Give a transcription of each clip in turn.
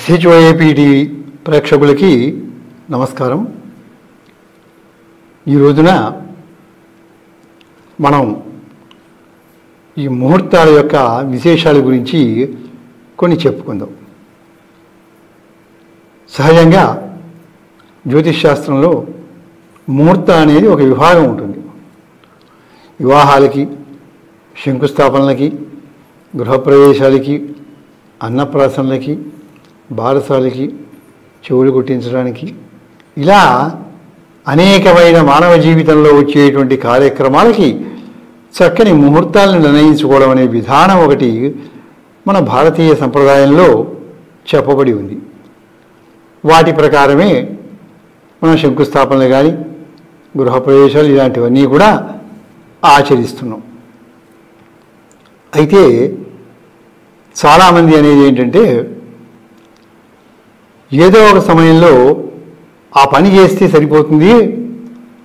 SHOAPTV ప్రేక్షకులకి నమస్కారం. ఈ రోజున మనం ఈ ముహూర్తాల యొక్క విశేషాల గురించి కొన్ని చెప్పుకుందాం. సహజంగా జ్యోతిష్ శాస్త్రంలో ముహూర్త అనేది ఒక విభాగం ఉంటుంది. వివాహాలకి, శంకుస్థాపనలకి, గృహప్రవేశాలకి, అన్నప్రాసనలకి, బారసాలకి, చెవులు కుట్టించడానికి, ఇలా అనేకమైన మానవ జీవితంలో వచ్చేటువంటి కార్యక్రమాలకి చక్కని ముహూర్తాలను నిర్ణయించుకోవడం అనే విధానం ఒకటి మన భారతీయ సంప్రదాయంలో చెప్పబడి ఉంది. వాటి ప్రకారమే మనం శంకుస్థాపనలు కానీ, గృహప్రవేశాలు ఇలాంటివన్నీ కూడా ఆచరిస్తున్నాం. అయితే చాలామంది అనేది ఏంటంటే, ఏదో ఒక సమయంలో ఆ పని చేస్తే సరిపోతుంది,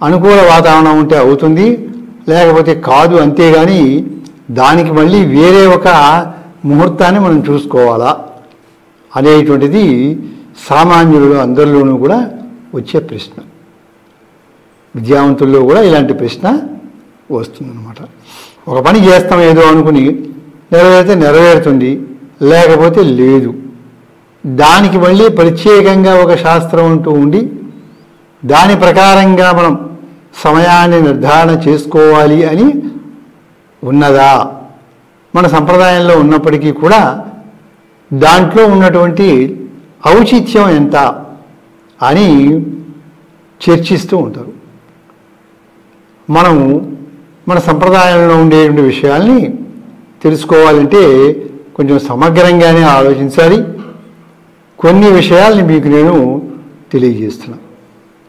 అనుకూల వాతావరణం ఉంటే అవుతుంది, లేకపోతే కాదు, అంతేగాని దానికి మళ్ళీ వేరే ఒక ముహూర్తాన్ని మనం చూసుకోవాలా అనేటువంటిది సామాన్యులు అందరిలోనూ కూడా వచ్చే ప్రశ్న. విద్యావంతుల్లో కూడా ఇలాంటి ప్రశ్న వస్తుందన్నమాట. ఒక పని చేస్తాం ఏదో అనుకుని, నెరవేరితే నెరవేరుతుంది, లేకపోతే లేదు. దానికి మళ్ళీ ప్రత్యేకంగా ఒక శాస్త్రం అంటూ ఉండి దాని ప్రకారంగా మనం సమయాన్ని నిర్ధారణ చేసుకోవాలి అని ఉన్నదా? మన సంప్రదాయంలో ఉన్నప్పటికీ కూడా దాంట్లో ఉన్నటువంటి ఔచిత్యం ఎంత అని చర్చిస్తూ ఉంటారు. మనము మన సంప్రదాయంలో ఉండేటువంటి విషయాల్ని తెలుసుకోవాలంటే కొంచెం సమగ్రంగానే ఆలోచించాలి. కొన్ని విషయాల్ని మీకు నేను తెలియజేస్తున్నాను.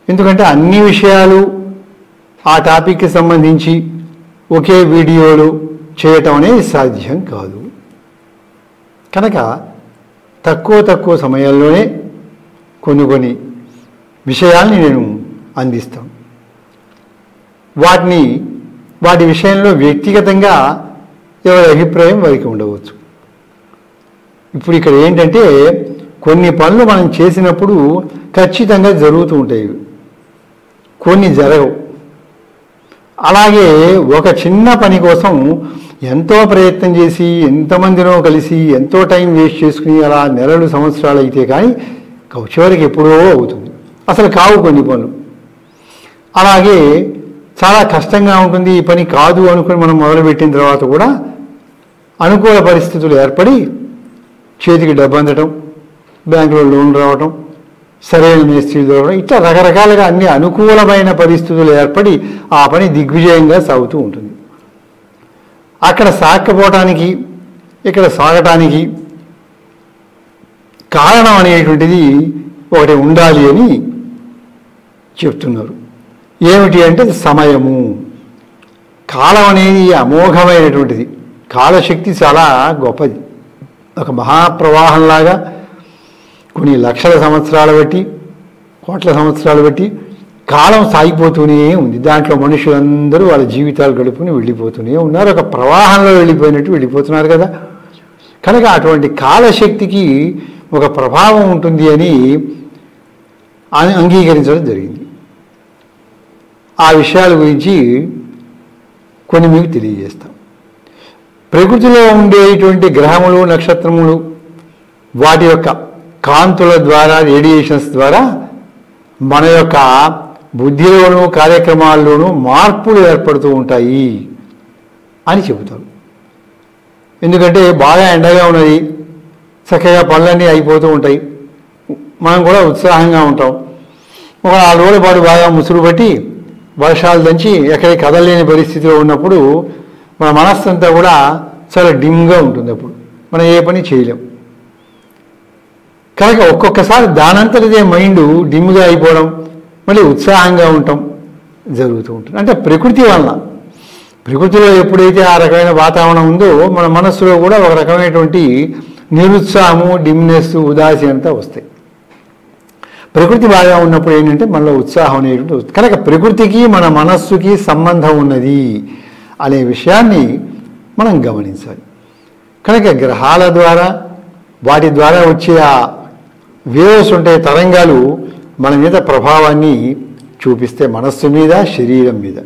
ఎందుకంటే అన్ని విషయాలు ఆ టాపిక్కి సంబంధించి ఒకే వీడియోలు చేయటం అనేది సాధ్యం కాదు. కనుక తక్కువ సమయాల్లోనే కొన్ని విషయాల్ని నేను అందిస్తాను. వాటి విషయంలో వ్యక్తిగతంగా ఎవరి అభిప్రాయం వారికి ఉండవచ్చు. ఇప్పుడు ఇక్కడ ఏంటంటే, కొన్ని పనులు మనం చేసినప్పుడు ఖచ్చితంగా జరుగుతూ ఉంటాయి, కొన్ని జరగవు. అలాగే ఒక చిన్న పని కోసం ఎంతో ప్రయత్నం చేసి, ఎంతమందినో కలిసి, ఎంతో టైం వేస్ట్ చేసుకుని అలా నెలలు సంవత్సరాలు అయితే కానీ చివరికి ఎప్పుడో అవుతుంది, అసలు కావు కొన్ని పనులు. అలాగే చాలా కష్టంగా ఉంటుంది, ఈ పని కాదు అనుకుని మనం మొదలుపెట్టిన తర్వాత కూడా అనుకూల పరిస్థితులు ఏర్పడి చేతికి డబ్బు అందటం, బ్యాంకులో లోన్ రావటం, సరైన మేస్త్రీలు దొరకడం, ఇట్లా రకరకాలుగా అన్ని అనుకూలమైన పరిస్థితులు ఏర్పడి ఆ పని దిగ్విజయంగా సాగుతూ ఉంటుంది. అక్కడ సాగకపోవటానికి, ఇక్కడ సాగటానికి కారణం అనేటువంటిది ఒకటి ఉండాలి అని చెప్తున్నారు. ఏమిటి అంటే సమయము. కాలం అనేది అమోఘమైనటువంటిది. కాలశక్తి చాలా గొప్పది. ఒక మహాప్రవాహంలాగా కొన్ని లక్షల సంవత్సరాలు బట్టి, కోట్ల సంవత్సరాలు బట్టి కాలం సాగిపోతూనే ఉంది. దాంట్లో మనుషులందరూ వాళ్ళ జీవితాలు గడుపుని వెళ్ళిపోతూనే ఉన్నారు. ఒక ప్రవాహంలో వెళ్ళిపోయినట్టు వెళ్ళిపోతున్నారు కదా. కనుక అటువంటి కాలశక్తికి ఒక ప్రభావం ఉంటుంది అని అంగీకరించడం జరిగింది. ఆ విషయాల గురించి కొన్ని మీకు తెలియజేస్తాం. ప్రకృతిలో ఉండేటువంటి గ్రహములు, నక్షత్రములు, వాటి యొక్క కాంతుల ద్వారా, రేడియేషన్స్ ద్వారా మన యొక్క బుద్ధిలోనూ కార్యక్రమాల్లోనూ మార్పులు ఏర్పడుతూ ఉంటాయి అని చెబుతారు. ఎందుకంటే బాగా ఎండగా ఉన్నది, చక్కగా పనులన్నీ అయిపోతూ ఉంటాయి, మనం కూడా ఉత్సాహంగా ఉంటాం. ఒక 4 రోజుల పాటు బాగా ముసురు పట్టి వర్షాలు దంచి ఎక్కడికి కదలలేని పరిస్థితిలో ఉన్నప్పుడు మన మనస్సు అంతా కూడా చాలా డిమ్గా ఉంటుంది. అప్పుడు మనం ఏ పని చేయలేం. కనుక ఒక్కొక్కసారి దానంతటిదే మైండ్ డిమ్గా అయిపోవడం, మళ్ళీ ఉత్సాహంగా ఉండటం జరుగుతూ ఉంటుంది. అంటే ప్రకృతి వలన, ప్రకృతిలో ఎప్పుడైతే ఆ రకమైన వాతావరణం ఉందో మన మనస్సులో కూడా ఒక రకమైనటువంటి నిరుత్సాహము, డిమ్నెస్, ఉదాసీనత వస్తాయి. ప్రకృతి బాగా ఉన్నప్పుడు ఏంటంటే మనలో ఉత్సాహం అనేటువంటి వస్తుంది. కనుక ప్రకృతికి మన మనస్సుకి సంబంధం ఉన్నది అనే విషయాన్ని మనం గమనించాలి. కనుక గ్రహాల ద్వారా, వాటి ద్వారా వచ్చే ఆ వేవ్స్ ఉంటాయి, తరంగాలు మన మీద ప్రభావాన్ని చూపిస్తే మనస్సు మీద, శరీరం మీద.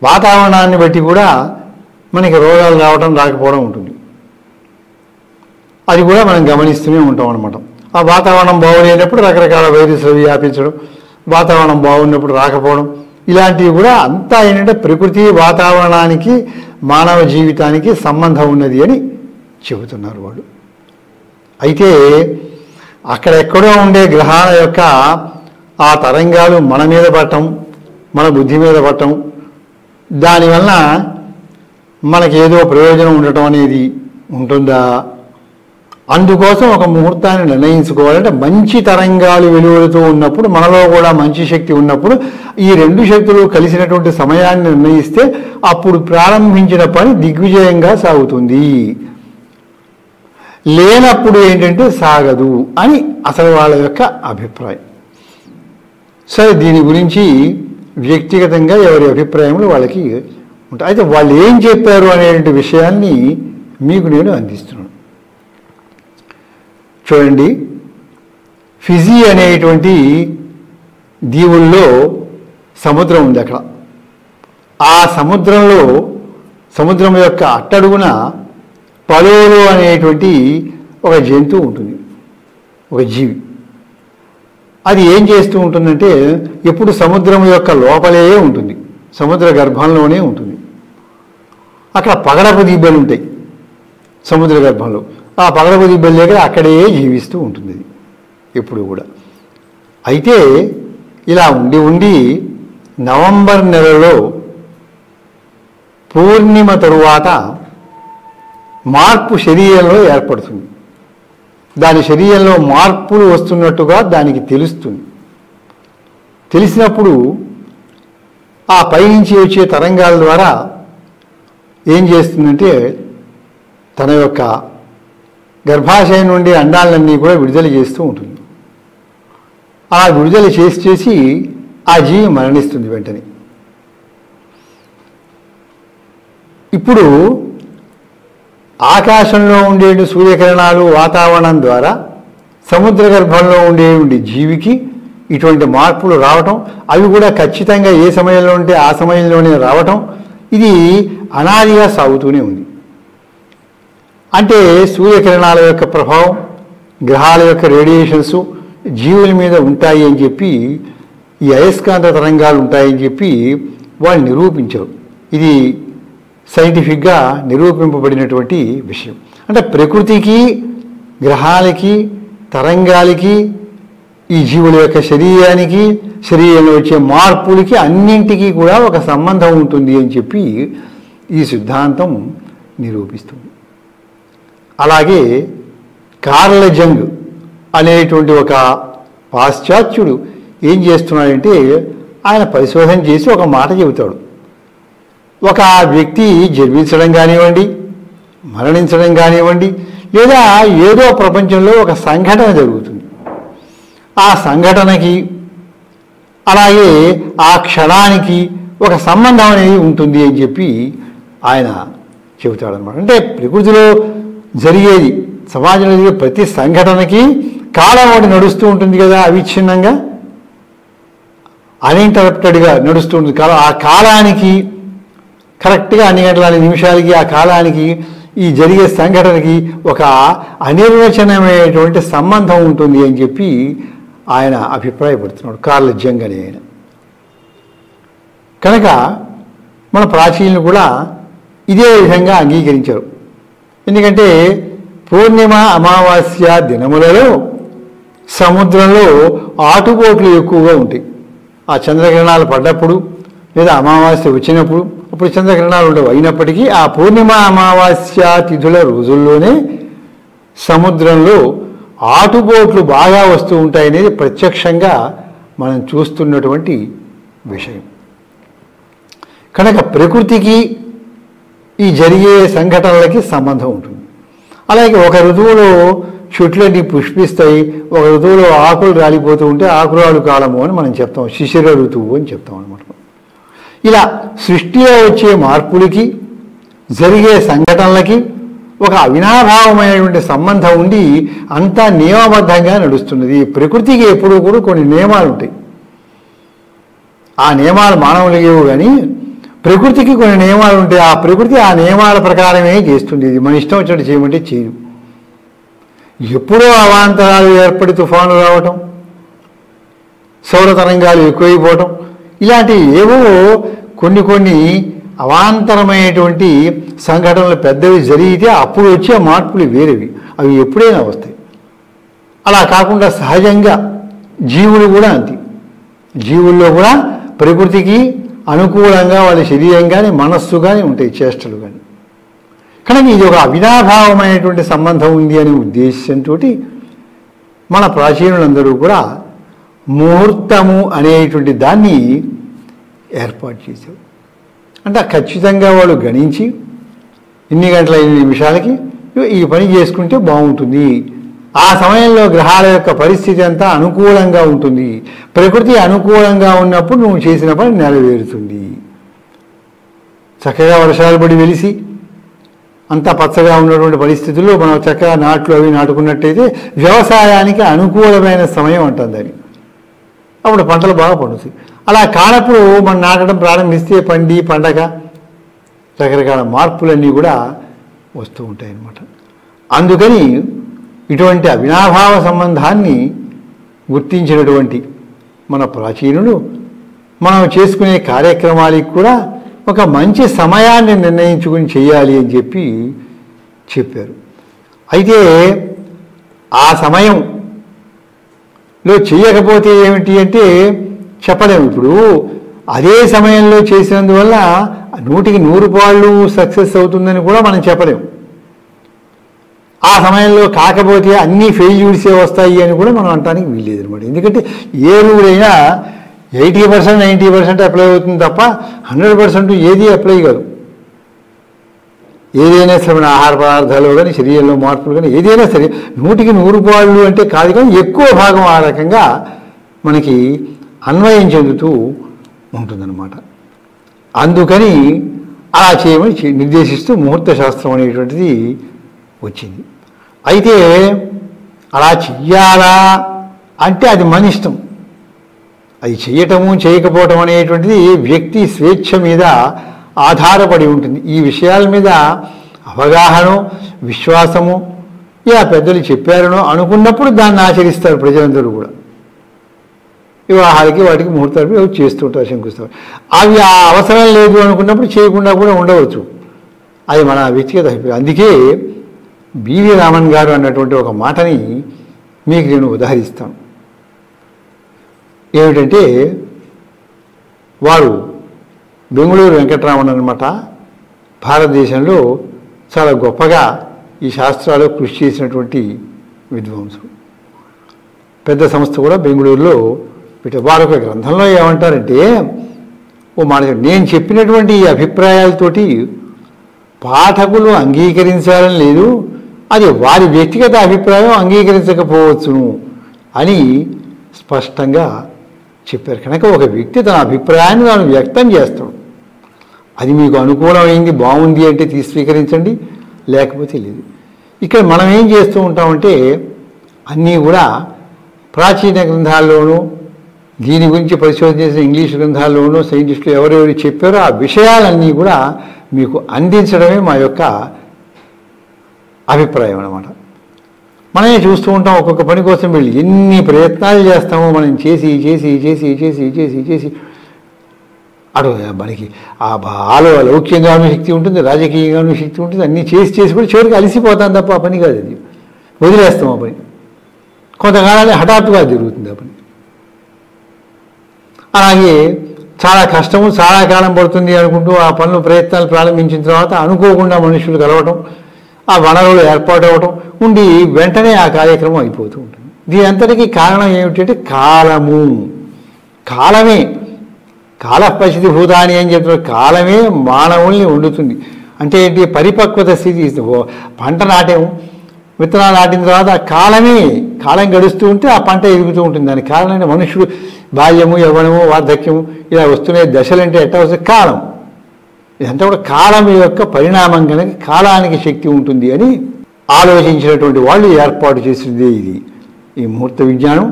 వాతావరణాన్ని బట్టి కూడా మనకి రోగాలు రావడం రాకపోవడం ఉంటుంది. అది కూడా మనం గమనిస్తూనే ఉంటాం అన్నమాట. ఆ వాతావరణం బాగులేనప్పుడు రకరకాల వైరస్లు వ్యాపించడం, వాతావరణం బాగున్నప్పుడు రాకపోవడం, ఇలాంటివి కూడా అంతా ఏంటంటే ప్రకృతి వాతావరణానికి మానవ జీవితానికి సంబంధం ఉన్నది అని చెబుతున్నారు వాళ్ళు. అయితే అక్కడెక్కడో ఉండే గ్రహాల యొక్క ఆ తరంగాలు మన మీద పడటం, మన బుద్ధి మీద పడటం, దానివల్ల మనకేదో ప్రయోజనం ఉండటం అనేది ఉంటుందా? అందుకోసం ఒక ముహూర్తాన్ని నిర్ణయించుకోవాలంటే మంచి తరంగాలు వెలువడుతూ ఉన్నప్పుడు, మనలో కూడా మంచి శక్తి ఉన్నప్పుడు ఈ రెండు శక్తులు కలిసినటువంటి సమయాన్ని నిర్ణయిస్తే అప్పుడు ప్రారంభించిన పని దిగ్విజయంగా సాగుతుంది. లేనప్పుడు ఏంటంటే సాగదు అని అసలు వాళ్ళ యొక్క అభిప్రాయం. సరే, దీని గురించి వ్యక్తిగతంగా ఎవరి అభిప్రాయములు వాళ్ళకి ఉంటాయి. అయితే వాళ్ళు ఏం చెప్పారు అనేటువంటి విషయాన్ని మీకు నేను అందిస్తున్నాను. చూడండి, ఫిజీ అనేటువంటి దీవుల్లో సముద్రం ఉంది. అక్కడ ఆ సముద్రం యొక్క అట్టడుగున పలోరు అనేటువంటి ఒక జంతువు ఉంటుంది, ఒక జీవి. అది ఏం చేస్తూ ఉంటుందంటే ఎప్పుడు సముద్రం యొక్క లోపలే ఉంటుంది, సముద్ర గర్భంలోనే ఉంటుంది. అక్కడ పగడపు దిబ్బలు ఉంటాయి సముద్ర గర్భంలో. ఆ పగడపు దిబ్బల దగ్గర అక్కడే జీవిస్తూ ఉంటుంది ఎప్పుడు కూడా. అయితే ఇలా ఉండి నవంబర్ నెలలో పూర్ణిమ తరువాత మార్పు శరీరంలో ఏర్పడుతుంది. దాని శరీరంలో మార్పులు వస్తున్నట్టుగా దానికి తెలుస్తుంది. తెలిసినప్పుడు ఆ పైనుంచి వచ్చే తరంగాల ద్వారా ఏం చేస్తుందంటే తన యొక్క గర్భాశయం నుండి అండాలన్నీ కూడా విడుదల చేస్తూ ఉంటుంది. ఆ విడుదల చేసి ఆ జీవి మరణిస్తుంది వెంటనే. ఇప్పుడు ఆకాశంలో ఉండే సూర్యకిరణాలు వాతావరణం ద్వారా సముద్ర గర్భంలో ఉండే జీవికి ఇటువంటి మార్పులు రావటం, అవి కూడా ఖచ్చితంగా ఏ సమయంలో ఉంటే ఆ సమయంలోనే రావటం, ఇది అనాదిగా సాగుతూనే ఉంది. అంటే సూర్యకిరణాల యొక్క ప్రభావం, గ్రహాల యొక్క రేడియేషన్స్ జీవుల మీద ఉంటాయి అని చెప్పి, ఈ అయస్కాంత తరంగాలు ఉంటాయని చెప్పి వాళ్ళు నిరూపించారు. ఇది సైంటిఫిక్గా నిరూపింపబడినటువంటి విషయం. అంటే ప్రకృతికి, గ్రహాలకి, తరంగాలకి, ఈ జీవుల యొక్క శరీరంలో వచ్చే మార్పులకి అన్నింటికీ కూడా ఒక సంబంధం ఉంటుంది అని చెప్పి ఈ సిద్ధాంతం నిరూపిస్తుంది. అలాగే కార్ల్ జంగ్ అనేటువంటి ఒక పాశ్చాత్యుడు ఏం చేస్తున్నాడంటే ఆయన పరిశోధన చేసి ఒక మాట చెబుతాడు. ఒక వ్యక్తి జన్మించడం కానివ్వండి, మరణించడం కానివ్వండి, లేదా ఏదో ప్రపంచంలో ఒక సంఘటన జరుగుతుంది. ఆ సంఘటనకి అలాగే ఆ క్షణానికి ఒక సంబంధం అనేది ఉంటుంది అని చెప్పి ఆయన చెబుతాడనమాట. అంటే ప్రకృతిలో జరిగేది, సమాజంలో జరిగే ప్రతి సంఘటనకి కాలం ఒకటి నడుస్తూ ఉంటుంది కదా, అవిచ్ఛిన్నంగా అన్ఇంటరప్టెడ్గా నడుస్తూ ఉంటుంది కాలం. ఆ కాలానికి కరెక్ట్గా అన్ని గంటల 5 నిమిషాలకి ఆ కాలానికి ఈ జరిగే సంఘటనకి ఒక అనిర్వచనమైనటువంటి సంబంధం ఉంటుంది అని చెప్పి ఆయన అభిప్రాయపడుతున్నాడు, కార్ల్ జంగ్ అనే ఆయన. కనుక మన ప్రాచీనులు కూడా ఇదే విధంగా అంగీకరించారు. ఎందుకంటే పూర్ణిమ అమావాస్య దినములలో సముద్రంలో ఆటుపోట్లు ఎక్కువగా ఉంటాయి. ఆ చంద్రకిరణాలు పడ్డప్పుడు లేదా అమావాస్య వచ్చినప్పుడు అప్పుడు చంద్రకిరణాలు ఉండవు. అయినప్పటికీ ఆ పూర్ణిమ అమావాస్య తిథుల రోజుల్లోనే సముద్రంలో ఆటుపోట్లు బాగా వస్తూ ఉంటాయనేది ప్రత్యక్షంగా మనం చూస్తున్నటువంటి విషయం. కనుక ప్రకృతికి ఈ జరిగే సంఘటనలకి సంబంధం ఉంటుంది. అలాగే ఒక ఋతువులో చెట్లన్నీ పుష్పిస్తాయి, ఒక ఋతువులో ఆకులు రాలిపోతూ ఉంటే ఆకురాలు కాలము అని మనం చెప్తాం, శిశిర ఋతువు అని చెప్తాం అనమాట. ఇలా సృష్టిలో వచ్చే మార్పులకి, జరిగే సంఘటనలకి ఒక అవినాభావమైనటువంటి సంబంధం ఉండి అంతా నియమబద్ధంగా నడుస్తున్నది. ప్రకృతికి ఎప్పుడూ కూడా కొన్ని నియమాలు ఉంటాయి. ఆ నియమాలు మానవులకి కానీ ప్రకృతికి కొన్ని నియమాలు ఉంటాయి. ఆ ప్రకృతి ఆ నియమాల ప్రకారమే చేస్తుంది. ఇది మన ఇష్టం వచ్చినట్టు చేయమంటే చేయదు. ఎప్పుడో అవాంతరాలు ఏర్పడి తుఫాను రావటం, సౌర తరంగాలు ఎక్కువైపోవటం, ఇలాంటి ఏవో కొన్ని అవాంతరమైనటువంటి సంఘటనలు పెద్దవి జరిగితే అప్పుడు వచ్చే మార్పులు వేరేవి. అవి ఎప్పుడైనా వస్తాయి. అలా కాకుండా సహజంగా జీవులు కూడా అంతే. జీవుల్లో కూడా ప్రకృతికి అనుకూలంగా వాళ్ళ శరీరం కానీ మనస్సు కానీ ఉంటాయి, చేష్టలు కానీ. కనుక ఇది ఒక అవినాభావమైనటువంటి సంబంధం ఉంది అనే ఉద్దేశంతో మన ప్రాచీనులందరూ కూడా ముహూర్తము అనేటువంటి దాన్ని ఏర్పాటు చేశారు. అంటే ఖచ్చితంగా వాళ్ళు గణించి ఇన్ని గంటల 5 నిమిషాలకి ఈ పని చేసుకుంటే బాగుంటుంది, ఆ సమయంలో గ్రహాల యొక్క పరిస్థితి అంతా అనుకూలంగా ఉంటుంది, ప్రకృతి అనుకూలంగా ఉన్నప్పుడు నువ్వు చేసిన పని నెరవేరుతుంది. చక్కగా వర్షాలు పడి వెలిసి అంతా పచ్చగా ఉన్నటువంటి పరిస్థితుల్లో మనం చక్కగా నాట్లు అవి నాటుకున్నట్టయితే వ్యవసాయానికి అనుకూలమైన సమయం అంటాం దాన్ని. అప్పుడు పంటలు బాగా పండుతాయి. అలా కానప్పుడు మనం నాటడం ప్రారంభిస్తే పండగ రకరకాల మార్పులన్నీ కూడా వస్తూ ఉంటాయి అన్నమాట. అందుకని ఇటువంటి అవినాభావ సంబంధాన్ని గుర్తించినటువంటి మన ప్రాచీనులు మనం చేసుకునే కార్యక్రమాలకు కూడా ఒక మంచి సమయాన్ని నిర్ణయించుకుని చేయాలి అని చెప్పారు. అయితే ఆ సమయంలో చేయకపోతే ఏమిటి అంటే చెప్పలేము. ఇప్పుడు అదే సమయంలో చేసినందువల్ల 100కి 100 పాళ్ళు సక్సెస్ అవుతుందని కూడా మనం చెప్పలేము. ఆ సమయంలో కాకపోతే అన్ని ఫెయిల్యూర్సే వస్తాయి అని కూడా మనం అనడానికి వీల్లేదు అనమాట. ఎందుకంటే ఏ రూలైనా 80% 90% అప్లై అవుతుంది తప్ప 100% ఏది అప్లై కాదు. ఏదైనా సరే మన ఆహార పదార్థాలు కానీ శరీరంలో మార్పులు కానీ ఏదైనా సరే 100కి 100 పాళ్ళు అంటే కాదు, కానీ ఎక్కువ భాగం ఆ రకంగా మనకి అన్వయం చెందుతూ ఉంటుందన్నమాట. అందుకని అలా చేయమని నిర్దేశిస్తూ ముహూర్త శాస్త్రం అనేటువంటిది వచ్చింది. అయితే అలా చెయ్యాలా అంటే అది మన ఇష్టం. అది చేయటము చేయకపోవటం అనేటువంటిది వ్యక్తి స్వేచ్ఛ మీద ఆధారపడి ఉంటుంది. ఈ విషయాల మీద అవగాహన, విశ్వాసము ఇలా పెద్దలు చెప్పారనో అనుకున్నప్పుడు దాన్ని ఆచరిస్తారు ప్రజలందరూ కూడా. వివాహాలకి వాటికి ముహూర్తాలు అవి చేస్తుంటారు, శంకుస్తారు. అవి ఆ అవసరం లేదు అనుకున్నప్పుడు చేయకుండా కూడా ఉండవచ్చు. అది మన వ్యక్తిగత అభిప్రాయం. అందుకే బివి రామన్ గారు అన్నటువంటి ఒక మాటని మీకు నేను ఉదాహరిస్తాను. ఏమిటంటే వారు బెంగుళూరు వెంకటరామన్ అన్నమాట. భారతదేశంలో చాలా గొప్పగా ఈ శాస్త్రాలు కృషి చేసినటువంటి విద్వాంసుడు. పెద్ద సంస్థ కూడా బెంగుళూరులో పెట్టారు. వారు ఒక గ్రంథంలో ఏమంటారంటే ఓ మాట, నేను చెప్పినటువంటి ఈ అభిప్రాయాలతోటి పాఠకులు అంగీకరించాలని లేదు, అది వారి వ్యక్తిగత అభిప్రాయం, అంగీకరించకపోవచ్చును అని స్పష్టంగా చెప్పారు. కనుక ఒక వ్యక్తి తన అభిప్రాయాన్ని తాను వ్యక్తం చేస్తాడు. అది మీకు అనుకూలమైంది, బాగుంది అంటే స్వీకరించండి, లేకపోతే లేదు. ఇక్కడ మనం ఏం చేస్తూ ఉంటామంటే అన్నీ కూడా ప్రాచీన గ్రంథాల్లోనూ దీని గురించి పరిశోధన చేసిన ఇంగ్లీష్ గ్రంథాల్లోనూ సైంటిస్టులు ఎవరెవరు చెప్పారో ఆ విషయాలన్నీ కూడా మీకు అందించడమే మా యొక్క అభిప్రాయం అన్నమాట. మనమే చూస్తూ ఉంటాం, ఒక్కొక్క పని కోసం వెళ్ళి ఎన్ని ప్రయత్నాలు చేస్తామో మనం చేసి చేసి చేసి చేసి చేసి చేసి అటు మనకి లౌక్యంగానూ శక్తి ఉంటుంది, రాజకీయంగానూ శక్తి ఉంటుంది, అన్నీ చేసి చేసి కూడా చివరికి అలసిపోతాం తప్ప ఆ పని కాదు, అది వదిలేస్తాం. ఆ పని కొంతకాలాన్ని హఠాత్తుగా జరుగుతుంది ఆ పని. అలాగే చాలా కష్టము, చాలా కాలం పడుతుంది అనుకుంటూ ఆ పనులు ప్రయత్నాలు ప్రారంభించిన తర్వాత అనుకోకుండా మనుషులు కలవటం, ఆ వనరులు ఏర్పాటు అవ్వటం ఉండి వెంటనే ఆ కార్యక్రమం అయిపోతూ ఉంటుంది. దీని అంతటికీ కారణం ఏమిటంటే కాలమే కాలపరిస్థితి భూతాని అని చెప్తున్నారు. కాలమే మానవుల్ని వండుతుంది. అంటే ఏంటి, పరిపక్వత స్థితి. పంట నాటాము, విత్తనాలు నాటిన తర్వాత కాలం గడుస్తూ ఉంటే ఆ పంట ఎదుగుతూ ఉంటుంది. దానికి కారణం మనుషుడు బాల్యము, యవ్వనము, వార్ధక్యము ఇలా వస్తున్న దశలంటే ఎట్లా వస్తుంది, కాలం. ఇదంతా కూడా కాలం యొక్క పరిణామం కనుక కాలానికి శక్తి ఉంటుంది అని ఆలోచించినటువంటి వాళ్ళు ఏర్పాటు చేసిందే ఇది ఈ ముహూర్త విజ్ఞానం.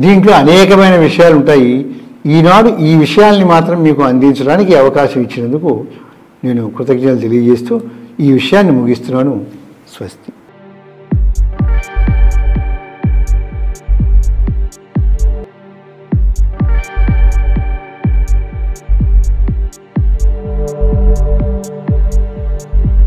దీంట్లో అనేకమైన విషయాలు ఉంటాయి. ఈనాడు ఈ విషయాల్ని మాత్రం మీకు అందించడానికి అవకాశం ఇచ్చినందుకు నేను కృతజ్ఞతలు తెలియజేస్తూ ఈ విషయాన్ని ముగిస్తున్నాను. స్వస్తి.